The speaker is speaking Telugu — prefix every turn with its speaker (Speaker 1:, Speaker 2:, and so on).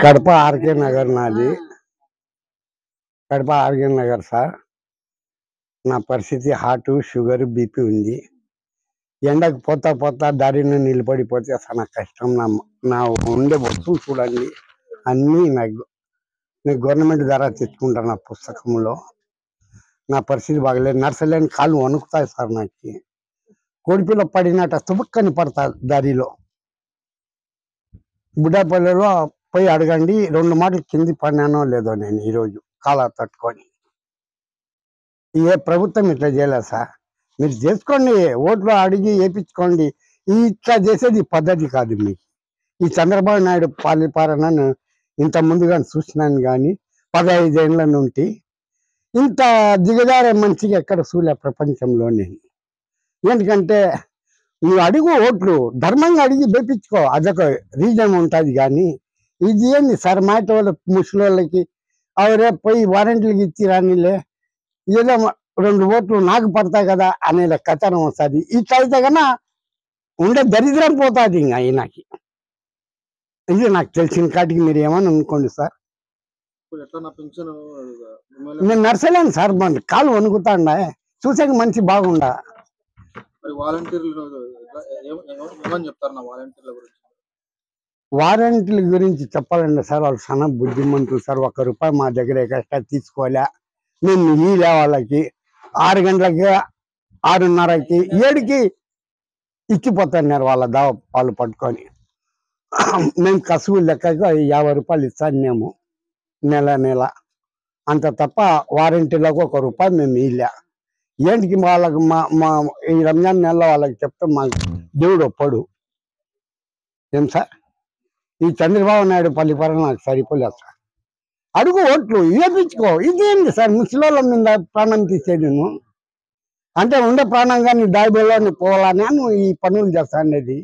Speaker 1: కడప ఆర్కే నగర్ నాది. Kadapa R K Nagar sir. నా పరిస్థితి హార్ట్, షుగర్, బీపీ ఉంది. ఎండకు పోతా పోతా దారిలో నిలబడిపోతే చాలా కష్టం. నా ఉండే వస్తువు చూడండి, అన్నీ నేను గవర్నమెంట్ ద్వారా తెచ్చుకుంటాను. నా పుస్తకంలో నా పరిస్థితి బాగలేదు. నర్సలేని కాళ్ళు వణుకుతాయి సార్. నాకు కోడిపిల్ల పడినట్ట తుబుక్కని పడతా దారిలో. బుడ్డాపల్లిలో పోయి అడగండి, 2 మాటలు కింది పడినానో లేదో నేను ఈరోజు కాళ్ళ తట్టుకొని. ఏ ప్రభుత్వం ఇట్లా చేయలేదు సార్. మీరు చేసుకోండి, ఓట్లు అడిగి వేయించుకోండి. ఇట్లా చేసేది పద్ధతి కాదు. మీకు ఈ చంద్రబాబు నాయుడు పాలన ఇంత ముందుగా చూసినాను, కానీ 15 ఏళ్ళ నుండి ఇంత దిగజారే మంచిగా ఎక్కడ చూలే ప్రపంచంలోనే. ఎందుకంటే నువ్వు అడుగు, ఓట్లు ధర్మంగా అడిగి వేయించుకో, అదొక రీజన్ ఉంటుంది. కానీ ఇది ఏంది సార్, మాట వాళ్ళ ముసలి అవరే పోయి వారంటీలకు ఇచ్చి రానిలే, ఏదో 2 ఓట్లు నాకు పడతాయి కదా అనే కథనం వస్తుంది. ఇట్లా అయితే కన్నా ఉండే దరిద్రం పోతుంది. ఇంకా ఈయనకి ఇది నాకు తెలిసిన కాటికి మీరు ఏమని అనుకోండి సార్. నేను నర్సలేను సార్, మన కాలు వణుకుతాండా, చూసాక మంచి బాగుండా. వారంటీల గురించి చెప్పాలండి సార్, వాళ్ళు చాలా బుద్ధిమంతులు సార్. 1 రూపాయి మా దగ్గర ఎక్స్ట్రా తీసుకోలే. మేము ఇలే వాళ్ళకి 6 గంటలకి, 6:30కి, 7కి ఇచ్చిపోతున్నారు వాళ్ళ దావ వాళ్ళు పట్టుకొని. మేము కసువు లెక్కగా 50 రూపాయలు ఇస్తాను మేము నెల. అంత తప్ప వారంటీలకు 1 రూపాయి మేము ఇలే. ఏంటికి వాళ్ళకి మా ఈ రంజాన్ నెలలో వాళ్ళకి చెప్తే మాకు దేవుడు ఒప్పడు. ఏం సార్, ఈ చంద్రబాబు నాయుడు పరిపాలన నాకు సరిపోలేదు సార్. అడుగు, ఓట్లు వేయించుకో. ఇదేంటి సార్, ముసలోళ్ళ మీద ప్రాణం తీసేది నువ్వు అంటే ఉండే ప్రాణంగా నీ దాయిబోలో పోవాలని నువ్వు ఈ పనులు చేస్తా అనేది.